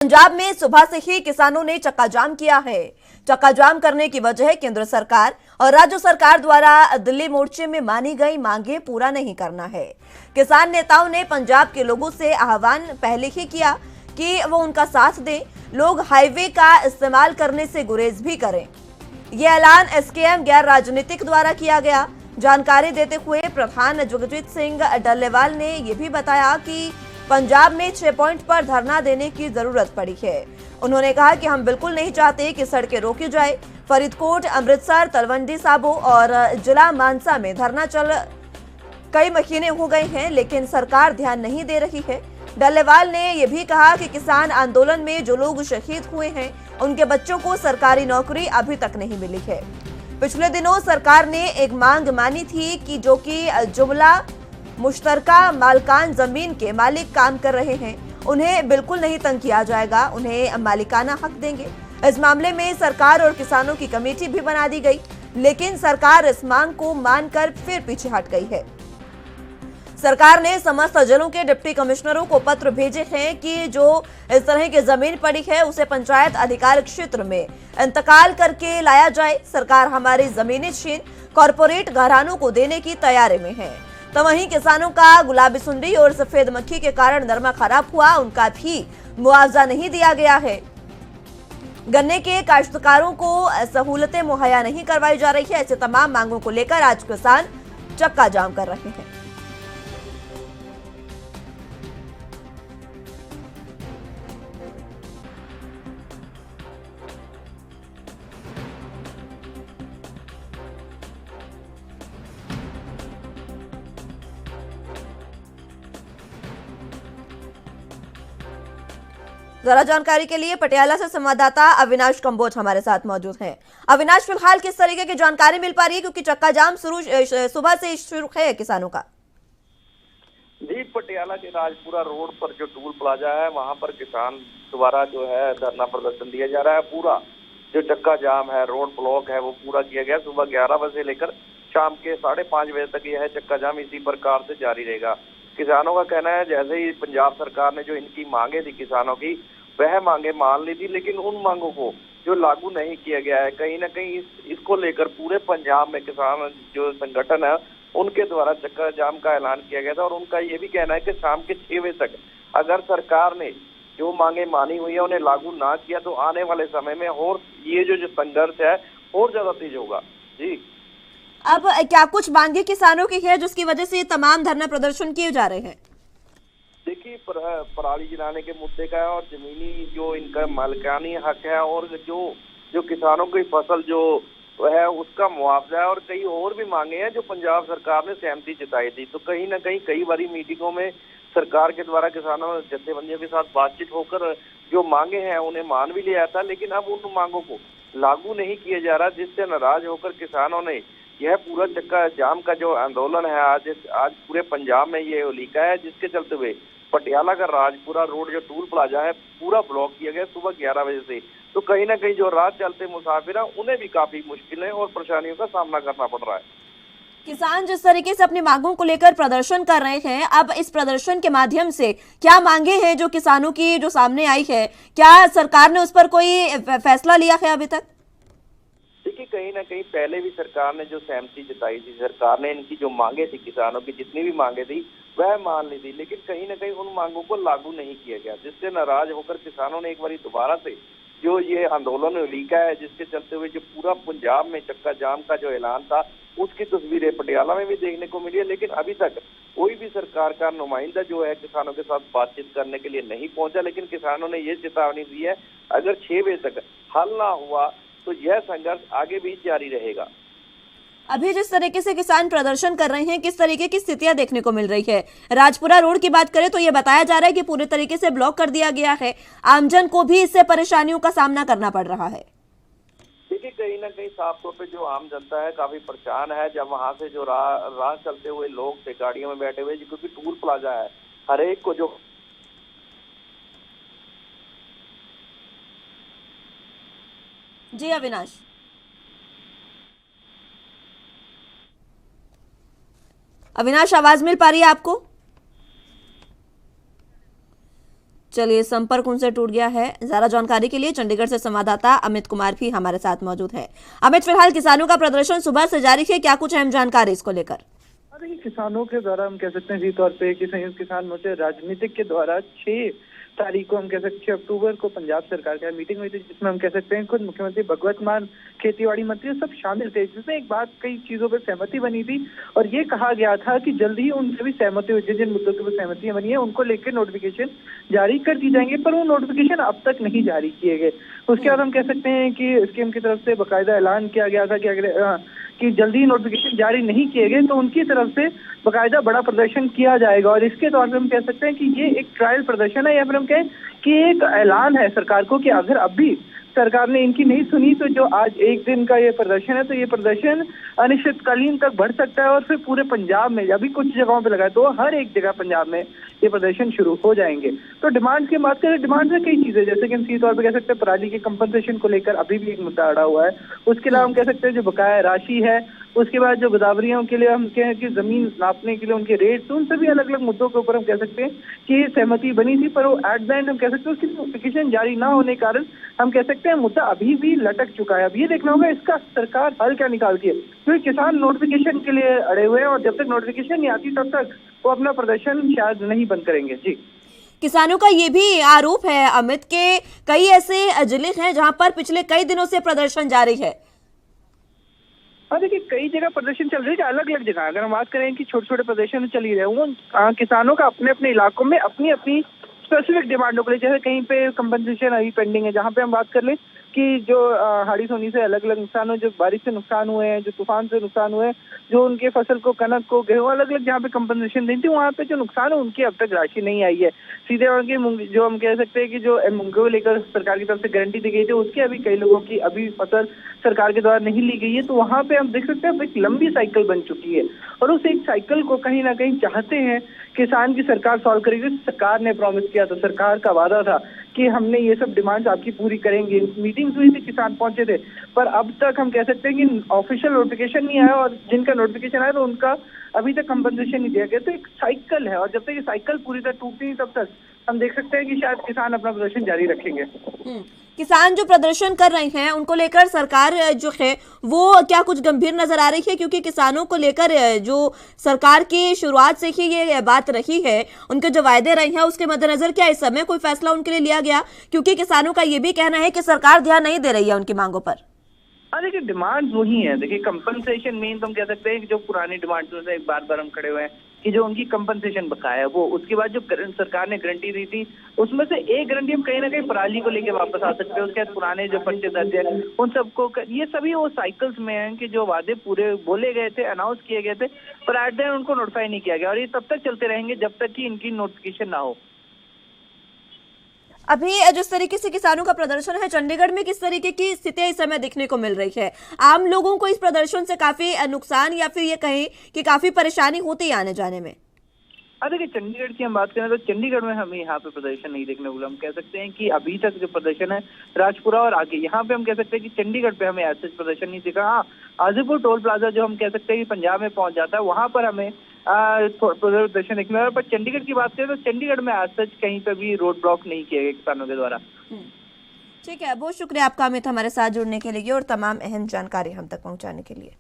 पंजाब में सुबह से ही किसानों ने चक्का जाम किया है। चक्का जाम करने की वजह केंद्र सरकार और राज्य सरकार द्वारा दिल्ली मोर्चे में मानी गई मांगे पूरा नहीं करना है। किसान नेताओं ने पंजाब के लोगों से आह्वान पहले ही किया कि वो उनका साथ दें, लोग हाईवे का इस्तेमाल करने से गुरेज भी करें। ये ऐलान एसकेएम गैर राजनीतिक द्वारा किया गया। जानकारी देते हुए प्रधान जगजीत सिंह डल्लेवाल ने यह भी बताया कि पंजाब में 6 पॉइंट पर धरना देने की जरूरत पड़ी है। उन्होंने कहा कि हम बिल्कुल नहीं चाहते कि सड़कें रोकी जाए। फरीदकोट, अमृतसर, तलवंडी साबो और जिला मानसा में धरना चल कई महीने हो गए हैं, लेकिन सरकार ध्यान नहीं दे रही है। डल्लेवाल ने यह भी कहा कि किसान आंदोलन में जो लोग शहीद हुए हैं, उनके बच्चों को सरकारी नौकरी अभी तक नहीं मिली है। पिछले दिनों सरकार ने एक मांग मानी थी कि जो कि जुमला मुश्तरका मालकान जमीन के मालिक काम कर रहे हैं, उन्हें बिल्कुल नहीं तंग किया जाएगा, उन्हें मालिकाना हक देंगे। इस मामले में सरकार और किसानों की कमेटी भी बना दी गई, लेकिन सरकार इस मांग को मानकर फिर पीछे हट गई है। सरकार ने समस्त जिलों के डिप्टी कमिश्नरों को पत्र भेजे हैं कि जो इस तरह की जमीन पड़ी है उसे पंचायत अधिकार क्षेत्र में इंतकाल करके लाया जाए। सरकार हमारी जमीनें छीन कॉरपोरेट घरानों को देने की तैयारी में है। तो वहीं किसानों का गुलाबी सुंडी और सफेद मक्खी के कारण नरमा खराब हुआ, उनका भी मुआवजा नहीं दिया गया है। गन्ने के काश्तकारों को सहूलतें मुहैया नहीं करवाई जा रही है। ऐसे तमाम मांगों को लेकर आज किसान चक्का जाम कर रहे हैं। जरा जानकारी के लिए पटियाला से संवाददाता अविनाश कंबोज हमारे साथ मौजूद हैं। अविनाश, फिलहाल किस तरीके की जानकारी मिल पा रही है, क्योंकि चक्का जाम सुबह से शुरू है किसानों का? जी, पटियाला के राजपुरा रोड पर जो टूल प्लाजा है, वहां पर किसान द्वारा जो है धरना प्रदर्शन दिया जा रहा है। पूरा जो चक्का जाम है, रोड ब्लॉक है, वो पूरा किया गया। सुबह 11 बजे लेकर शाम के 5:30 बजे तक यह चक्का जाम इसी प्रकार से जारी रहेगा। किसानों का कहना है जैसे ही पंजाब सरकार ने जो इनकी मांगे थी किसानों की, वह मांगे मान ली थी, लेकिन उन मांगों को जो लागू नहीं किया गया है, कहीं ना कहीं इसको लेकर पूरे पंजाब में किसान जो संगठन है उनके द्वारा चक्का जाम का ऐलान किया गया था। और उनका ये भी कहना है कि शाम के 6 बजे तक अगर सरकार ने जो मांगे मानी हुई है उन्हें लागू ना किया तो आने वाले समय में और ये जो संघर्ष है और ज्यादा तेज होगा। जी, अब क्या कुछ मांगे किसानों की है जिसकी वजह से तमाम धरना प्रदर्शन किए जा रहे हैं? देखिए, पराली जलाने के मुद्दे का है और जमीनी जो इनका मालिकानी हक है और जो किसानों की फसल जो है उसका मुआवजा है और कई और भी मांगे हैं जो पंजाब सरकार ने सहमति जताई थी। तो कहीं ना कहीं कई बारी मीटिंगों में सरकार के द्वारा किसानों जत्थेबंदियों के साथ बातचीत होकर जो मांगे हैं उन्हें मान भी लिया था, लेकिन अब उन मांगों को लागू नहीं किया जा रहा, जिससे नाराज होकर किसानों ने यह पूरा चक्का जाम का जो आंदोलन है आज पूरे पंजाब में ये उलीका है, जिसके चलते हुए पटियाला का राजपुरा रोड जो टूल प्लाजा है पूरा ब्लॉक किया गया सुबह 11 बजे से। तो कहीं ना कहीं जो रात चलते मुसाफिर हैं उन्हें भी काफी मुश्किलें और परेशानियों का सामना करना पड़ रहा है। किसान जिस तरीके से अपनी मांगों को लेकर प्रदर्शन कर रहे हैं, अब इस प्रदर्शन के माध्यम से क्या मांगे हैं जो किसानों की जो सामने आई है, क्या सरकार ने उस पर कोई फैसला लिया है अभी तक? देखिए, कहीं ना कहीं पहले भी सरकार ने जो सहमति जताई थी, सरकार ने इनकी जो मांगे थी किसानों की जितनी भी मांगे थी वह मान ली थी, लेकिन कहीं ना कहीं उन मांगों को लागू नहीं किया गया, जिससे नाराज होकर किसानों ने एक बार दोबारा से जो ये आंदोलन उलीका है, जिसके चलते हुए जो पूरा पंजाब में चक्का जाम का जो ऐलान था उसकी तस्वीरें पटियाला में भी देखने को मिली है। लेकिन अभी तक कोई भी सरकार का नुमाइंदा जो है किसानों के साथ बातचीत करने के लिए नहीं पहुंचा, लेकिन किसानों ने ये चेतावनी दी है अगर 6 बजे तक हल ना हुआ तो यह संघर्ष आगे भी जारी रहेगा। अभी जिस तरीके से किसान प्रदर्शन कर रहे हैं, किस तरीके की स्थितियां देखने को मिल रही है? राजपुरा रोड की बात करें तो ये बताया जा रहा है कि पूरे तरीके से ब्लॉक कर दिया गया है, आमजन को भी इससे परेशानियों का सामना करना पड़ रहा है। देखिए, कहीं ना कहीं साफ तौर पे जो आम जनता है काफी परेशान है। जब वहां से जो राह चलते हुए लोग थे गाड़ियों में बैठे हुए, क्योंकि टूल प्लाजा है, हर एक को जो जी अविनाश, आवाज मिल पा रही है आपको? चलिए, संपर्क उनसे टूट गया है। ज्यादा जानकारी के लिए चंडीगढ़ से संवाददाता अमित कुमार भी हमारे साथ मौजूद है। अमित, फिलहाल किसानों का प्रदर्शन सुबह से जारी है, क्या कुछ अहम जानकारी इसको लेकर? देखिए, किसानों के द्वारा हम कह सकते हैं जी तौर पे कि संयुक्त किसान मोर्चा राजनीतिक के द्वारा 6 तारीख को हम कह सकते हैं 6 अक्टूबर को पंजाब सरकार का मीटिंग हुई थी, जिसमें हम कह सकते हैं खुद मुख्यमंत्री भगवंत मान, खेतीबाड़ी मंत्री सब शामिल थे, जिसमें एक बात कई चीजों पर सहमति बनी थी और ये कहा गया था कि जल्द ही उनसे भी सहमति हुई, जिन मुद्दों की सहमतियां बनी है उनको लेकर नोटिफिकेशन जारी कर दी जाएंगे, पर वो नोटिफिकेशन अब तक नहीं जारी किए गए। उसके बाद हम कह सकते हैं कि स्कीम की तरफ से बाकायदा ऐलान किया गया था कि जल्दी नोटिफिकेशन जारी नहीं किए गए तो उनकी तरफ से बाकायदा बड़ा प्रदर्शन किया जाएगा। और इसके तौर पे हम कह सकते हैं कि ये एक ट्रायल प्रदर्शन है या फिर हम कहें कि एक ऐलान है सरकार को कि अगर अब भी सरकार ने इनकी नहीं सुनी तो जो आज एक दिन का ये प्रदर्शन है तो ये प्रदर्शन अनिश्चितकालीन तक बढ़ सकता है और फिर पूरे पंजाब में, अभी कुछ जगहों पे लगा है तो हर एक जगह पंजाब में ये प्रदर्शन शुरू हो जाएंगे। तो डिमांड की बात करें, डिमांड में कई चीजें, जैसे कि हम सीधे तौर पर कह सकते हैं पराली के कंपनसेशन को लेकर अभी भी एक मुद्दा अड़ा हुआ है। उसके अलावा हम कह सकते हैं जो बकाया राशि है, उसके बाद जो गोदावरियों के लिए हम कहें कि जमीन नापने के लिए उनके रेट, तो उन सभी अलग अलग मुद्दों के ऊपर हम कह सकते हैं कि सहमति बनी थी, पर वो एट द एंड हम कह सकते हैं उसकी नोटिफिकेशन जारी ना होने के कारण हम कह सकते हैं मुद्दा अभी भी लटक चुका है। अब ये देखना होगा इसका सरकार हल क्या निकालती है, क्योंकि किसान नोटिफिकेशन के लिए अड़े हुए हैं और जब तक नोटिफिकेशन नहीं आती तब तक वो अपना प्रदर्शन शायद नहीं बंद करेंगे। जी, किसानों का ये भी आरोप है अमित के कई ऐसे जिले हैं जहां पर पिछले कई दिनों से प्रदर्शन जारी है। हाँ, देखिए कई जगह प्रदर्शन चल रही है, अलग अलग जगह। अगर हम बात करें कि छोटे छोटे प्रदर्शन चल ही रहे वो किसानों का अपने अपने इलाकों में अपनी अपनी स्पेसिफिक डिमांडों के लिए, जैसे कहीं पे कंपनसेशन अभी पेंडिंग है, जहाँ पे हम बात कर लें कि जो हाड़ी सोनी से अलग अलग नुकसान हुए, जो बारिश से नुकसान हुए हैं, जो तूफान से नुकसान हुए, जो उनके फसल को, कनक को, गेहूं अलग अलग जहाँ पे कंपनसेशन दी थी, वहाँ पे जो नुकसान है उनकी अब तक राशि नहीं आई है। सीधे उनकी जो हम कह सकते हैं कि जो मूंगों को लेकर सरकार की तरफ से गारंटी दी गई थी उसकी अभी कई लोगों की अभी फसल सरकार के द्वारा नहीं ली गई है, तो वहाँ पे हम देख सकते हैं एक लंबी साइकिल बन चुकी है और उस एक साइकिल को कहीं ना कहीं चाहते हैं किसान की सरकार सॉल्व करेगी। सरकार ने प्रॉमिस किया था, सरकार का वादा था कि हमने ये सब डिमांड्स आपकी पूरी करेंगे। मीटिंग्स हुई थी, किसान पहुंचे थे, पर अब तक हम कह सकते हैं कि ऑफिशियल नोटिफिकेशन नहीं आया और जिनका नोटिफिकेशन आया तो उनका अभी तक कंपनसेशन नहीं दिया गया। तो एक साइकिल है और जब तक ये साइकिल पूरी तरह टूटती नहीं तब तक हम देख सकते हैं कि शायद किसान अपना प्रदर्शन जारी रखेंगे। किसान जो प्रदर्शन कर रहे हैं उनको लेकर सरकार जो है वो क्या कुछ गंभीर नजर आ रही है, क्योंकि किसानों को लेकर जो सरकार की शुरुआत से ही ये बात रही है, उनके जो वायदे रहे हैं उसके मद्देनजर क्या इस समय कोई फैसला उनके लिए लिया गया, क्योंकि किसानों का ये भी कहना है कि सरकार ध्यान नहीं दे रही है उनकी मांगों पर। हाँ, देखिए डिमांड्स वही है। देखिए कंपनसेशन मेन तो हम कह सकते हैं कि जो पुरानी डिमांड्स से एक बार हम खड़े हुए हैं कि जो उनकी कंपनसेशन बकाया है वो, उसके बाद जो सरकार ने गारंटी दी थी उसमें से एक गारंटी हम कहीं ना कहीं पराली को लेके वापस आ सकते हैं। उसके बाद पुराने जो पर्चे दर्ज है उन सबको, ये सभी वो साइकिल्स में हैं कि जो वादे पूरे बोले गए थे, अनाउंस किए गए थे, पर एट द एंड उनको नोटिफाई नहीं किया गया और ये तब तक चलते रहेंगे जब तक कि इनकी नोटिफिकेशन ना हो। अभी जिस तरीके से किसानों का प्रदर्शन है, चंडीगढ़ में किस तरीके की स्थितियां इस समय देखने को मिल रही है? आम लोगों को इस प्रदर्शन से काफी नुकसान या फिर ये कहें कि काफी परेशानी होती है आने जाने में? देखिए चंडीगढ़ की हम बात करें तो चंडीगढ़ में हमें यहाँ पे प्रदर्शन नहीं देखने को मिला। हम कह सकते हैं कि अभी तक जो प्रदर्शन है राजपुरा और आगे यहाँ पे हम कह सकते हैं कि चंडीगढ़ पे हमें ऐसा प्रदर्शन नहीं दिखा। हाँ, हाजीपुर टोल प्लाजा जो हम कह सकते हैं कि पंजाब में पहुंच जाता है, वहां पर हमें प्रदर्शन देखने को मिला। पर चंडीगढ़ की बात करें तो चंडीगढ़ में आज तक कहीं पर भी रोड ब्लॉक नहीं किए गए किसानों के द्वारा। ठीक है, बहुत शुक्रिया आपका अमित हमारे साथ जुड़ने के लिए और तमाम अहम जानकारी हम तक पहुँचाने के लिए।